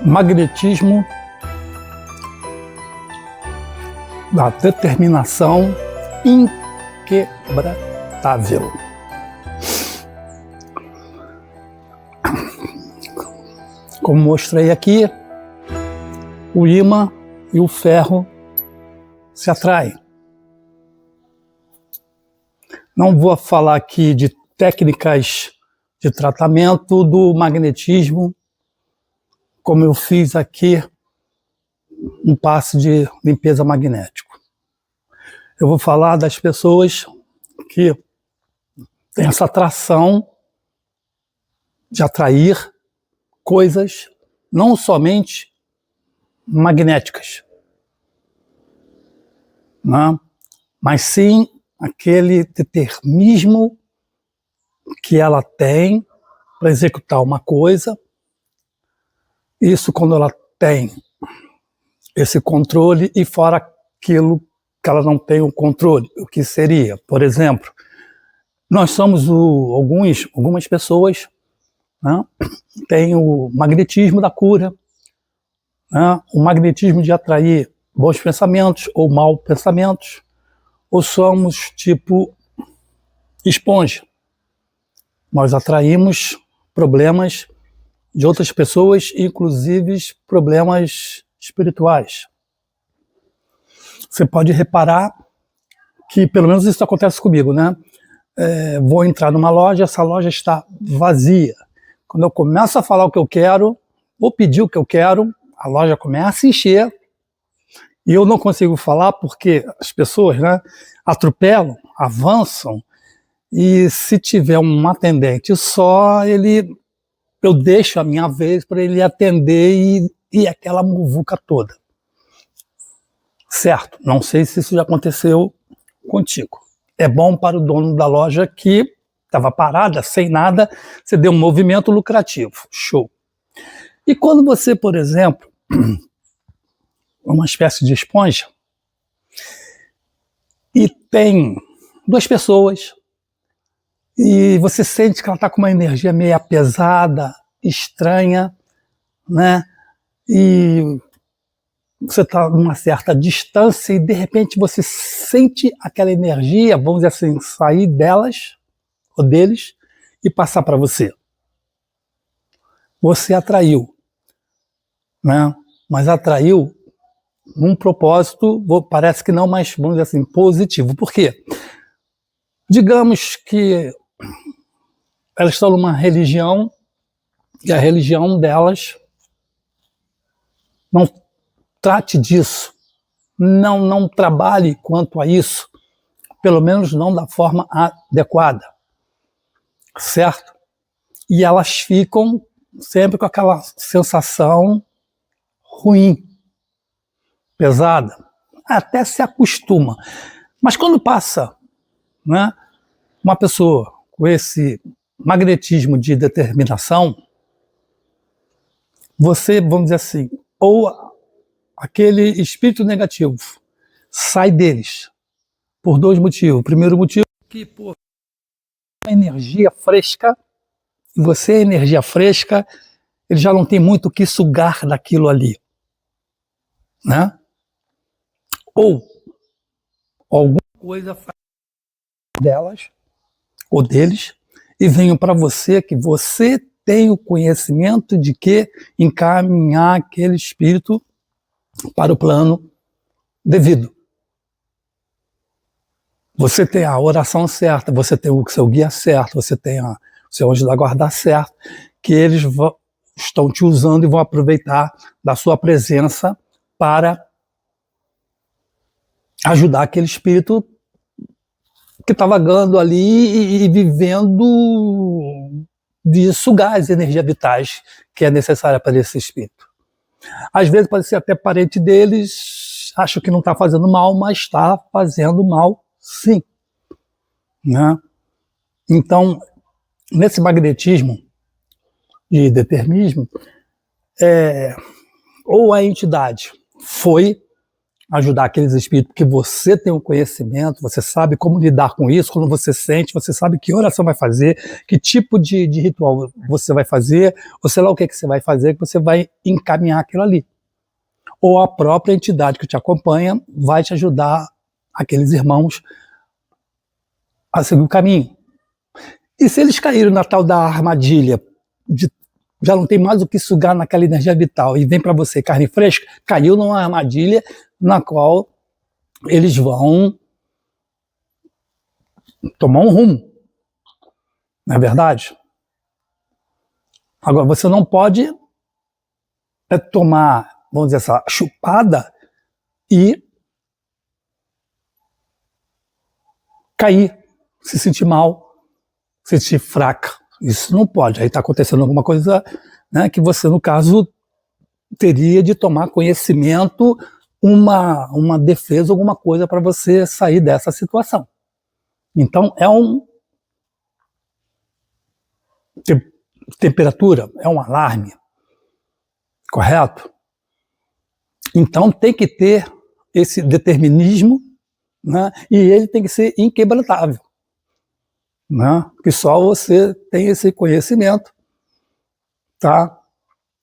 magnetismo da determinação inquebrantável. Como mostrei aqui, o ímã e o ferro se atraem. Não vou falar aqui de técnicas de tratamento do magnetismo, como eu fiz aqui um passe de limpeza magnético. Eu vou falar das pessoas que têm essa atração de atrair coisas não somente magnéticas, né? Mas sim aquele determinismo que ela tem para executar uma coisa. Isso quando ela tem esse controle e fora aquilo que ela não tem o controle, o que seria, por exemplo, nós somos algumas pessoas, né, têm o magnetismo da cura, né, o magnetismo de atrair bons pensamentos ou maus pensamentos, ou somos tipo esponja. Nós atraímos problemas de outras pessoas, inclusive problemas espirituais. Você pode reparar que, pelo menos isso acontece comigo, né? Vou entrar numa loja, essa loja está vazia. Quando eu começo a falar o que eu quero, ou pedir o que eu quero, a loja começa a encher, e eu não consigo falar porque as pessoas, né, atropelam, avançam, e se tiver um atendente só, eu deixo a minha vez para ele atender e aquela muvuca toda. Certo? Não sei se isso já aconteceu contigo. É bom para o dono da loja que estava parada, sem nada, você deu um movimento lucrativo. Show. E quando você, por exemplo, uma espécie de esponja, e tem duas pessoas, e você sente que ela está com uma energia meio pesada, estranha, né? E você está numa certa distância e de repente você sente aquela energia, vamos dizer assim, sair delas ou deles e passar para você. Você atraiu, né? Mas atraiu num propósito, parece que não, mas vamos dizer assim, positivo. Por quê? Digamos que elas estão numa religião e a religião delas não trate disso, não trabalhe quanto a isso, pelo menos não da forma adequada, certo? E elas ficam sempre com aquela sensação ruim, pesada, até se acostuma. Mas quando passa, né, uma pessoa com esse magnetismo de determinação, você, vamos dizer assim, ou aquele espírito negativo sai deles por dois motivos. O primeiro motivo é que, pô, a energia fresca, e você, energia fresca, ele já não tem muito o que sugar daquilo ali, né? Ou alguma coisa faz delas ou deles e venham para você que você tem o conhecimento de que encaminhar aquele espírito para o plano devido. Você tem a oração certa, você tem o seu guia certo, você tem o seu anjo da guarda certo, que eles estão te usando e vão aproveitar da sua presença para ajudar aquele espírito que está vagando ali e vivendo de sugar as energias vitais que é necessária para esse espírito. Às vezes pode ser até parente deles, acho que não está fazendo mal, mas está fazendo mal sim, né? Então, nesse magnetismo de determinismo, ou a entidade foi ajudar aqueles espíritos, porque você tem um conhecimento, você sabe como lidar com isso, quando você sente, você sabe que oração vai fazer, que tipo de ritual você vai fazer, ou sei lá o que você vai fazer, que você vai encaminhar aquilo ali. Ou a própria entidade que te acompanha vai te ajudar, aqueles irmãos, a seguir o caminho. E se eles caíram na tal da armadilha, já não tem mais o que sugar naquela energia vital, e vem para você carne fresca, caiu numa armadilha na qual eles vão tomar um rumo. Não é verdade? Agora, você não pode tomar, vamos dizer, essa chupada e cair, se sentir mal, se sentir fraca. Isso não pode. Aí está acontecendo alguma coisa, né, que você, no caso, teria de tomar conhecimento, uma defesa, alguma coisa para você sair dessa situação. Então, é temperatura, é um alarme, correto? Então, tem que ter esse determinismo, né, e ele tem que ser inquebrantável, né, que só você tem esse conhecimento, tá?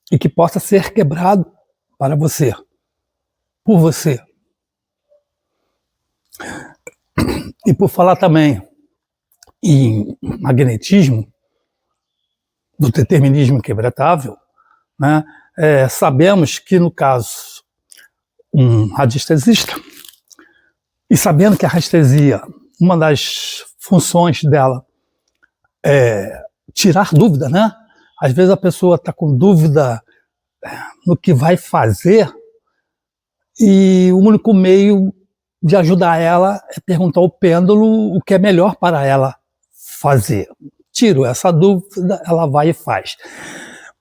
E que possa ser quebrado para você, por você. E por falar também em magnetismo, do determinismo inquebrantável, né, sabemos que, no caso, um radiestesista, e sabendo que a radiestesia, uma das funções dela é tirar dúvida, né? Às vezes a pessoa está com dúvida no que vai fazer e o único meio de ajudar ela é perguntar ao pêndulo o que é melhor para ela fazer. Tiro essa dúvida, ela vai e faz.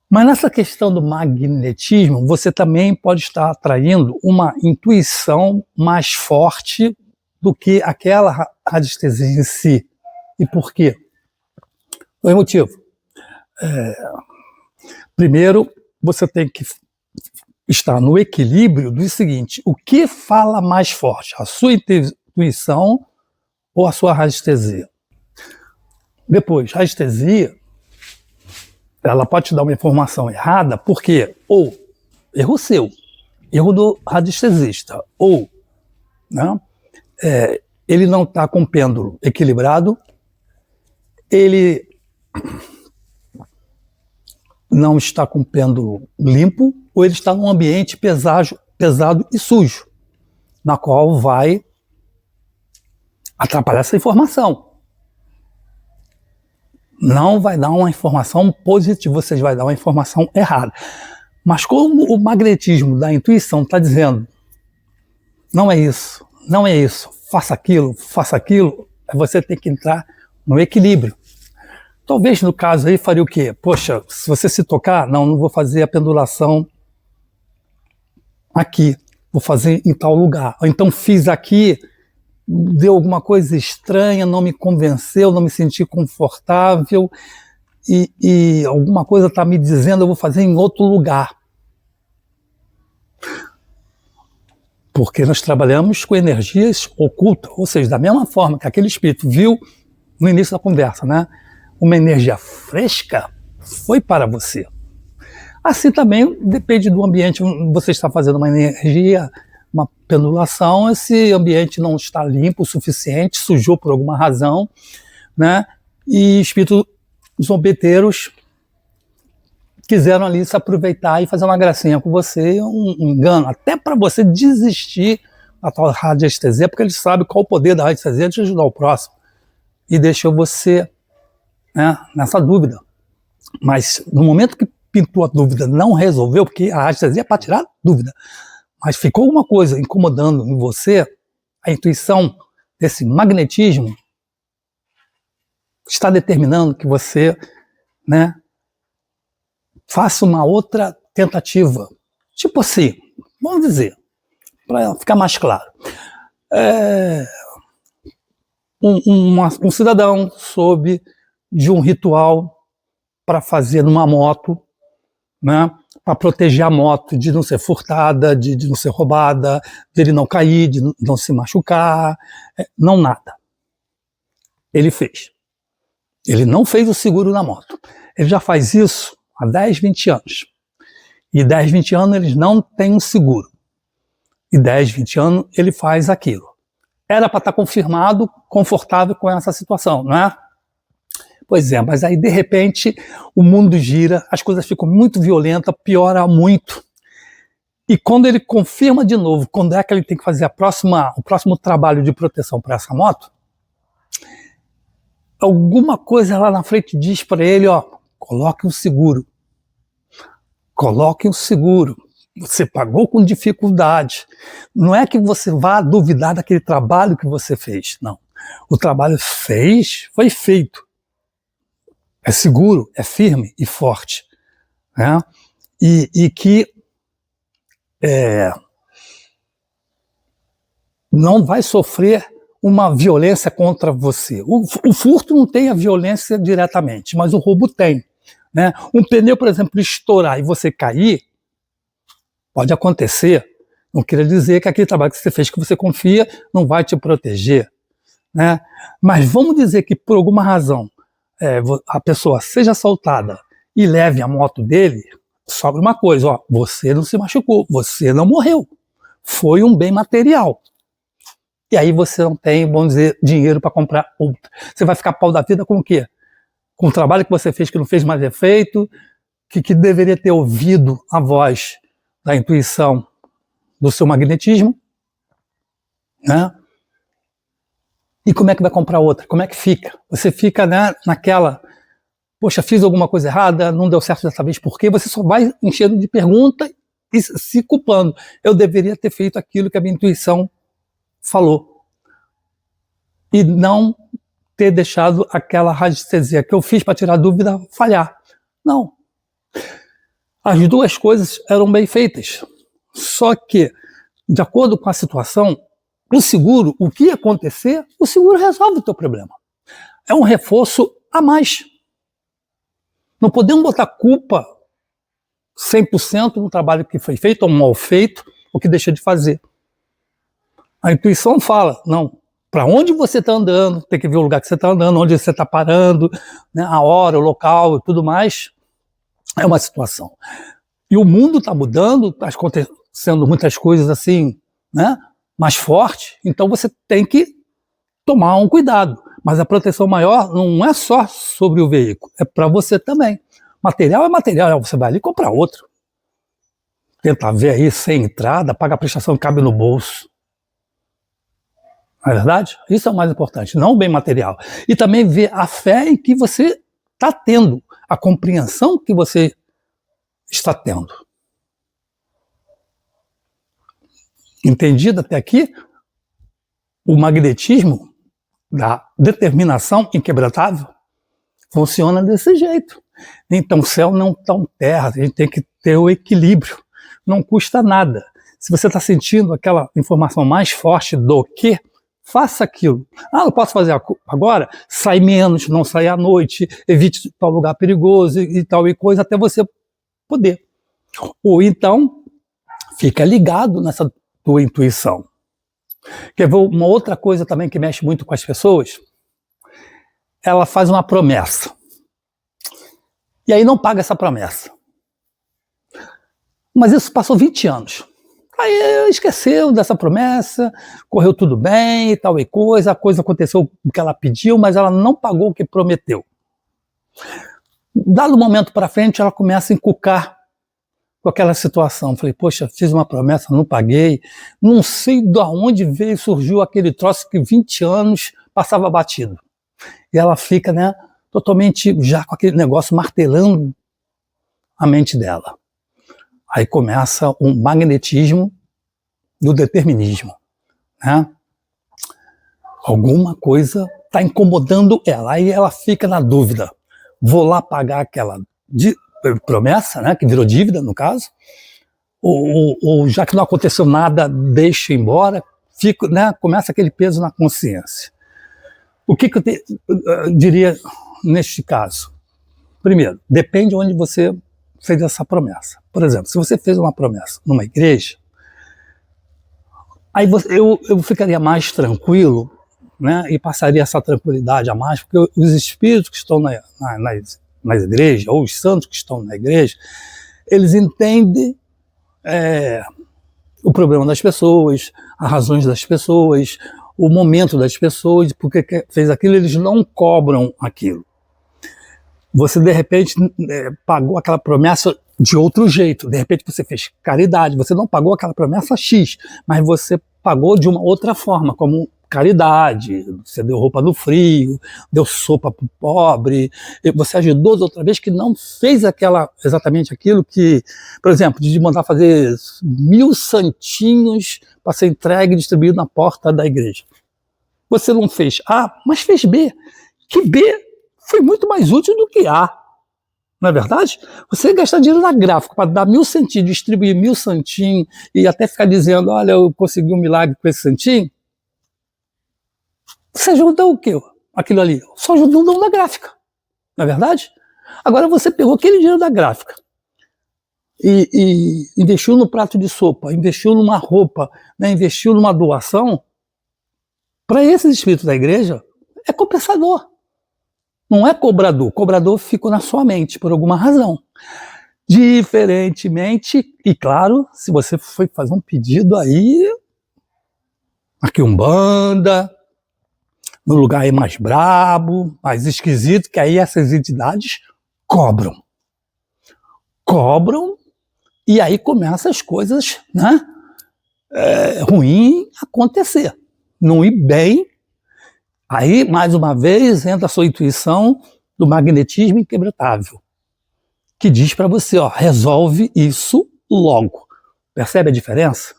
Mas nessa questão do magnetismo, você também pode estar atraindo uma intuição mais forte do que aquela radiestesia em si. E por quê? Dois motivos. Primeiro, você tem que estar no equilíbrio do seguinte: o que fala mais forte, a sua intuição ou a sua radiestesia? Depois, a radiestesia, ela pode te dar uma informação errada, porque ou erro seu, erro do radiestesista, ou, né, ele não está com o pêndulo equilibrado, ele não está com o pêndulo limpo, ou ele está num ambiente pesado e sujo, na qual vai atrapalhar essa informação. Não vai dar uma informação positiva, você vai dar uma informação errada. Mas como o magnetismo da intuição está dizendo, não é isso, não é isso, faça aquilo, você tem que entrar no equilíbrio. Talvez no caso aí faria o quê? Poxa, se você se tocar, não vou fazer a pendulação aqui, vou fazer em tal lugar. Ou então fiz aqui, deu alguma coisa estranha, não me convenceu, não me senti confortável e alguma coisa está me dizendo eu vou fazer em outro lugar. Porque nós trabalhamos com energias ocultas, ou seja, da mesma forma que aquele espírito viu no início da conversa, né? Uma energia fresca foi para você. Assim também depende do ambiente, você está fazendo uma energia, uma pendulação, esse ambiente não está limpo o suficiente, sujou por alguma razão, né? E espíritos zombeteiros quiseram ali se aproveitar e fazer uma gracinha com você, um engano, até para você desistir da tal radiestesia, porque eles sabem qual o poder da radiestesia de ajudar o próximo. E deixou você, né, nessa dúvida. Mas no momento que pintou a dúvida, não resolveu, porque a radiestesia é para tirar dúvida, mas ficou alguma coisa incomodando em você, a intuição desse magnetismo está determinando que você, né, faça uma outra tentativa. Tipo assim, vamos dizer, para ficar mais claro. Um cidadão soube de um ritual para fazer numa moto, né, para proteger a moto de não ser furtada, de não ser roubada, de ele não cair, de não se machucar, não nada. Ele fez. Ele não fez o seguro na moto. Ele já faz isso há 10, 20 anos. E 10, 20 anos eles não têm um seguro. E 10, 20 anos ele faz aquilo. Era para estar confirmado, confortável com essa situação, não é? Pois é, mas aí de repente o mundo gira, as coisas ficam muito violentas, piora muito. E quando ele confirma de novo, quando é que ele tem que fazer o próximo trabalho de proteção para essa moto, alguma coisa lá na frente diz para ele, ó, coloque um seguro. Coloque um seguro. Você pagou com dificuldade. Não é que você vá duvidar daquele trabalho que você fez, não. O trabalho foi feito. É seguro, é firme e forte, né? E que não vai sofrer uma violência contra você. O furto não tem a violência diretamente, mas o roubo tem, né? Um pneu, por exemplo, estourar e você cair, pode acontecer. Não quer dizer que aquele trabalho que você fez, que você confia, não vai te proteger, né? Mas vamos dizer que por alguma razão a pessoa seja assaltada e leve a moto dele, sobra uma coisa, ó, você não se machucou, você não morreu, foi um bem material. E aí você não tem, vamos dizer, dinheiro para comprar outro. Você vai ficar pau da vida com o quê? Com o trabalho que você fez que não fez mais efeito, que deveria ter ouvido a voz da intuição do seu magnetismo, né? E como é que vai comprar outra? Como é que fica? Você fica, né, naquela, poxa, fiz alguma coisa errada, não deu certo dessa vez, por quê? Você só vai enchendo de pergunta e se culpando. Eu deveria ter feito aquilo que a minha intuição falou. E não ter deixado aquela radiestesia que eu fiz para tirar dúvida falhar. Não. As duas coisas eram bem feitas. Só que, de acordo com a situação, o seguro, o que acontecer, o seguro resolve o teu problema. É um reforço a mais. Não podemos botar culpa 100% no trabalho que foi feito, ou mal feito, ou que deixou de fazer. A intuição fala, não, para onde você está andando, tem que ver o lugar que você está andando, onde você está parando, né, a hora, o local e tudo mais, é uma situação. E o mundo está mudando, está acontecendo muitas coisas assim, né, mais forte, então você tem que tomar um cuidado. Mas a proteção maior não é só sobre o veículo, é para você também. Material é material, você vai ali comprar outro. Tenta ver aí sem entrada, paga a prestação que cabe no bolso. Não é verdade? Isso é o mais importante, não o bem material. E também ver a fé em que você está tendo, a compreensão que você está tendo. Entendido até aqui? O magnetismo da determinação inquebrantável funciona desse jeito. Então, céu não tão terra, a gente tem que ter o equilíbrio. Não custa nada. Se você está sentindo aquela informação mais forte do que, faça aquilo. Ah, não posso fazer agora? Sai menos, não sai à noite, evite tal lugar perigoso e tal e coisa, até você poder. Ou então, fica ligado nessa tua intuição. Quer ver uma outra coisa também que mexe muito com as pessoas? Ela faz uma promessa. E aí não paga essa promessa. Mas isso passou 20 anos. Aí esqueceu dessa promessa, correu tudo bem e tal e coisa, a coisa aconteceu o que ela pediu, mas ela não pagou o que prometeu. Dado um momento para frente, ela começa a encucar com aquela situação. Falei, poxa, fiz uma promessa, não paguei, não sei de onde veio, surgiu aquele troço que 20 anos passava batido. E ela fica, né, totalmente já com aquele negócio martelando a mente dela. Aí começa um magnetismo do determinismo, né? Alguma coisa está incomodando ela, aí ela fica na dúvida, vou lá pagar aquela promessa, né, que virou dívida no caso, ou já que não aconteceu nada, deixa embora, fico, né, começa aquele peso na consciência. O que eu diria neste caso? Primeiro, depende de onde você fez essa promessa. Por exemplo, se você fez uma promessa numa igreja, aí eu ficaria mais tranquilo, né, e passaria essa tranquilidade a mais, porque os espíritos que estão nas igrejas, ou os santos que estão na igreja, eles entendem o problema das pessoas, as razões das pessoas, o momento das pessoas, porque fez aquilo, eles não cobram aquilo. Você, de repente, pagou aquela promessa de outro jeito. De repente, você fez caridade. Você não pagou aquela promessa X, mas você pagou de uma outra forma, como caridade. Você deu roupa no frio, deu sopa para o pobre. Você ajudou outra vez que não fez exatamente aquilo que, por exemplo, de mandar fazer 1000 santinhos para ser entregue e distribuído na porta da igreja. Você não fez A, mas fez B. Que B foi muito mais útil do que A, não é verdade? Você gastar dinheiro na gráfica para dar 1000 santinhos, distribuir 1000 santinhos e até ficar dizendo, olha, eu consegui um milagre com esse santinho, você ajudou o quê? Aquilo ali? Só ajudou o dono da gráfica, não é verdade? Agora você pegou aquele dinheiro da gráfica e investiu no prato de sopa, investiu numa roupa, né, investiu numa doação, para esses espíritos da igreja, é compensador. Não é cobrador. Cobrador ficou na sua mente, por alguma razão. Diferentemente, e claro, se você foi fazer um pedido aí, aqui Umbanda, no lugar aí mais brabo, mais esquisito, que aí essas entidades cobram. Cobram, e aí começam as coisas, né, ruins acontecer. Não ir bem. Aí, mais uma vez, entra a sua intuição do magnetismo inquebrantável, que diz para você, ó, resolve isso logo. Percebe a diferença?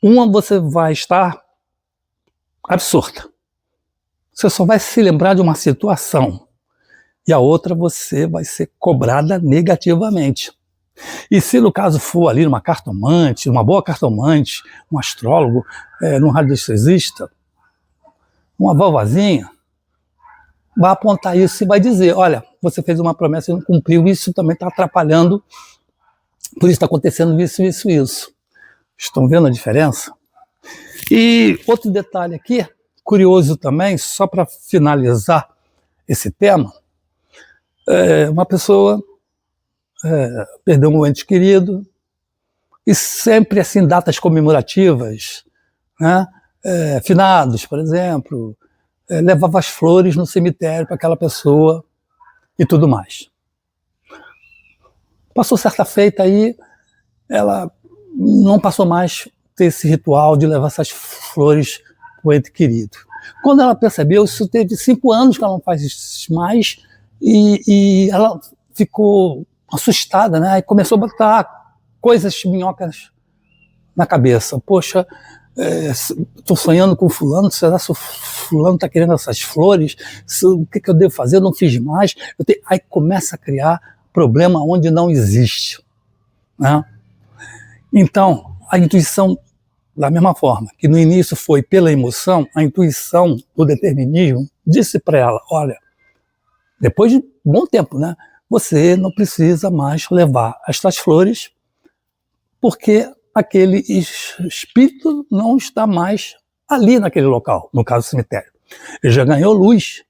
Uma você vai estar absorta. Você só vai se lembrar de uma situação. E a outra você vai ser cobrada negativamente. E se no caso for ali numa cartomante, uma boa cartomante, um astrólogo, num radiestesista, uma vovozinha, vai apontar isso e vai dizer, olha, você fez uma promessa e não cumpriu, isso também está atrapalhando, por isso está acontecendo isso, isso, isso. Estão vendo a diferença? E outro detalhe aqui, curioso também, só para finalizar esse tema, uma pessoa perdeu um ente querido, e sempre assim, datas comemorativas, né? Finados, por exemplo, levava as flores no cemitério para aquela pessoa e tudo mais. Passou certa feita aí, ela não passou mais ter esse ritual de levar essas flores para o ente querido. Quando ela percebeu, isso teve 5 anos que ela não faz isso mais, e ela ficou assustada, né? E começou a botar coisas minhocas na cabeça. Poxa, estou sonhando com fulano, será que o fulano está querendo essas flores? O que eu devo fazer? Eu não fiz mais. Aí começa a criar problema onde não existe, né? Então, a intuição, da mesma forma que no início foi pela emoção, a intuição do determinismo disse para ela, olha, depois de um bom tempo, né, você não precisa mais levar estas flores, porque aquele espírito não está mais ali naquele local, no caso do cemitério. Ele já ganhou luz.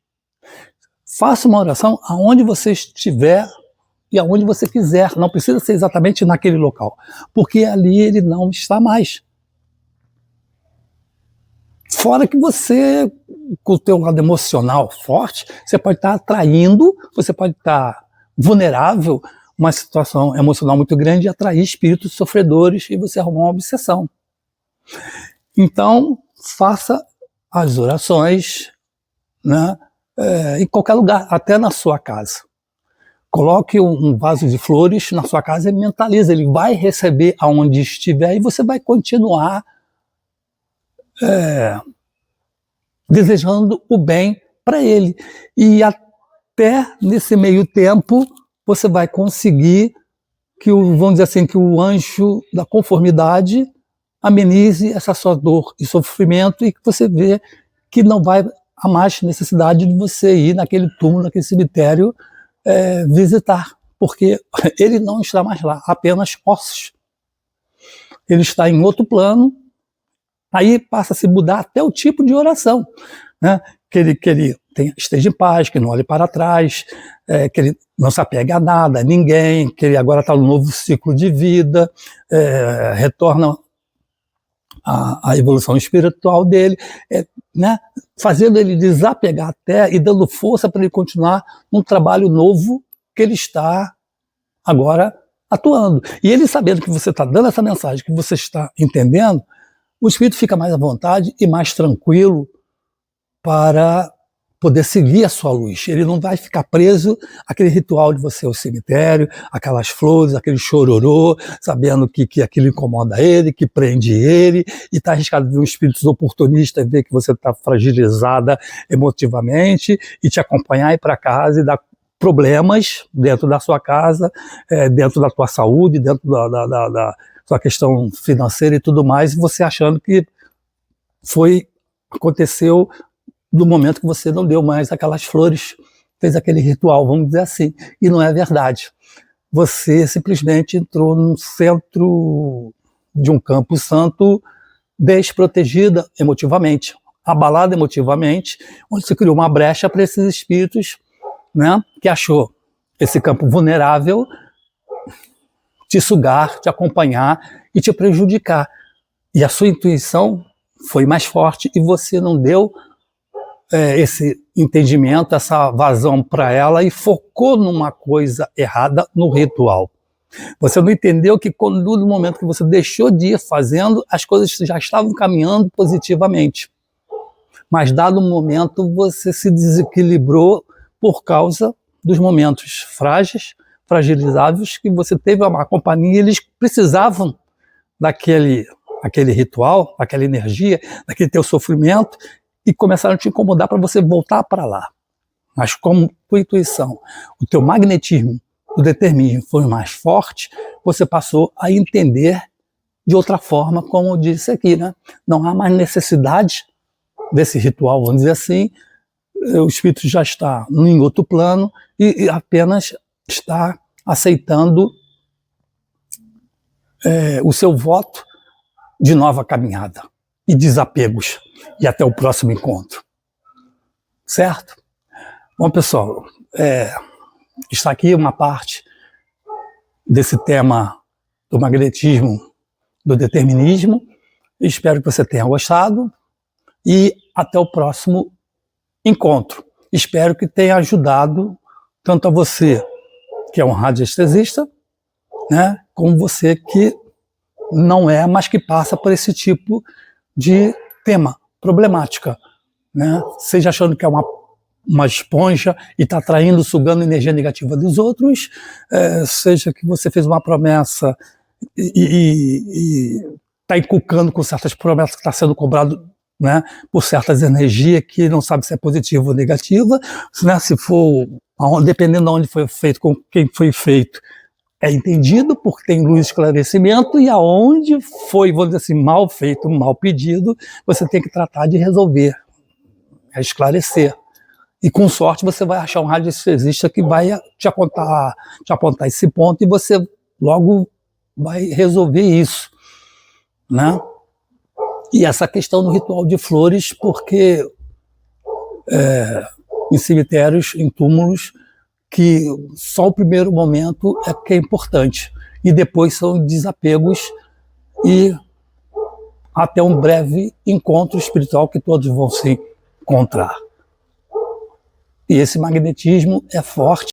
Faça uma oração aonde você estiver e aonde você quiser. Não precisa ser exatamente naquele local, porque ali ele não está mais. Fora que você, com o teu lado emocional forte, você pode estar atraindo, você pode estar vulnerável, uma situação emocional muito grande e atrair espíritos sofredores e você arrumar uma obsessão. Então, faça as orações, né, em qualquer lugar, até na sua casa. Coloque um vaso de flores na sua casa e mentalize, ele vai receber aonde estiver e você vai continuar desejando o bem para ele. E até nesse meio tempo, você vai conseguir que vamos dizer assim, que o anjo da conformidade amenize essa sua dor e sofrimento e que você vê que não vai há mais necessidade de você ir naquele túmulo, naquele cemitério visitar, porque ele não está mais lá, apenas ossos. Ele está em outro plano, aí passa a se mudar até o tipo de oração, né? Que ele esteja em paz, que não olhe para trás, que ele não se apegue a nada, a ninguém, que ele agora está num novo ciclo de vida, retorna à evolução espiritual dele, né? Fazendo ele desapegar até e dando força para ele continuar num trabalho novo que ele está agora atuando. E ele sabendo que você está dando essa mensagem, que você está entendendo, o espírito fica mais à vontade e mais tranquilo para poder seguir a sua luz. Ele não vai ficar preso àquele ritual de você ao cemitério, aquelas flores, aquele chororô, sabendo que aquilo incomoda ele, que prende ele, e está arriscado de ver um espírito oportunista, ver que você está fragilizada emotivamente, e te acompanhar, ir para casa e dar problemas dentro da sua casa, dentro da tua saúde, dentro da sua questão financeira e tudo mais, e você achando que aconteceu no momento que você não deu mais aquelas flores, fez aquele ritual, vamos dizer assim, e não é verdade. Você simplesmente entrou num centro de um campo santo desprotegida emotivamente, abalada emotivamente, onde se criou uma brecha para esses espíritos, né, que achou esse campo vulnerável te sugar, te acompanhar e te prejudicar. E a sua intuição foi mais forte e você não deu esse entendimento, essa vazão para ela e focou numa coisa errada no ritual. Você não entendeu que no momento que você deixou de ir fazendo, as coisas já estavam caminhando positivamente. Mas dado o momento, você se desequilibrou por causa dos momentos frágeis, fragilizáveis, que você teve a má companhia, e eles precisavam daquele ritual, daquela energia, daquele teu sofrimento, e começaram a te incomodar para você voltar para lá. Mas como tua intuição, o teu magnetismo, o determinismo foi mais forte, você passou a entender de outra forma, como eu disse aqui, né? Não há mais necessidade desse ritual, vamos dizer assim, o espírito já está em outro plano e apenas está aceitando o seu voto de nova caminhada e desapegos. E até o próximo encontro. Certo? Bom, pessoal, está aqui uma parte desse tema do magnetismo, do determinismo. Espero que você tenha gostado e até o próximo encontro. Espero que tenha ajudado tanto a você, que é um radiestesista, né, como você que não é, mas que passa por esse tipo de tema, problemática, né? Seja achando que é uma esponja e está atraindo, sugando energia negativa dos outros, seja que você fez uma promessa e está encucando com certas promessas que está sendo cobrado, né, por certas energias que não sabe se é positiva ou negativa, né, se for, dependendo de onde foi feito, com quem foi feito, é entendido porque tem luz e esclarecimento, e aonde foi, vamos dizer assim, mal feito, mal pedido, você tem que tratar de resolver, esclarecer. E com sorte você vai achar um radiestesista que vai te apontar esse ponto e você logo vai resolver isso, né? E essa questão do ritual de flores, porque em cemitérios, em túmulos, que só o primeiro momento é que é importante, e depois são desapegos e até um breve encontro espiritual que todos vão se encontrar. E esse magnetismo é forte.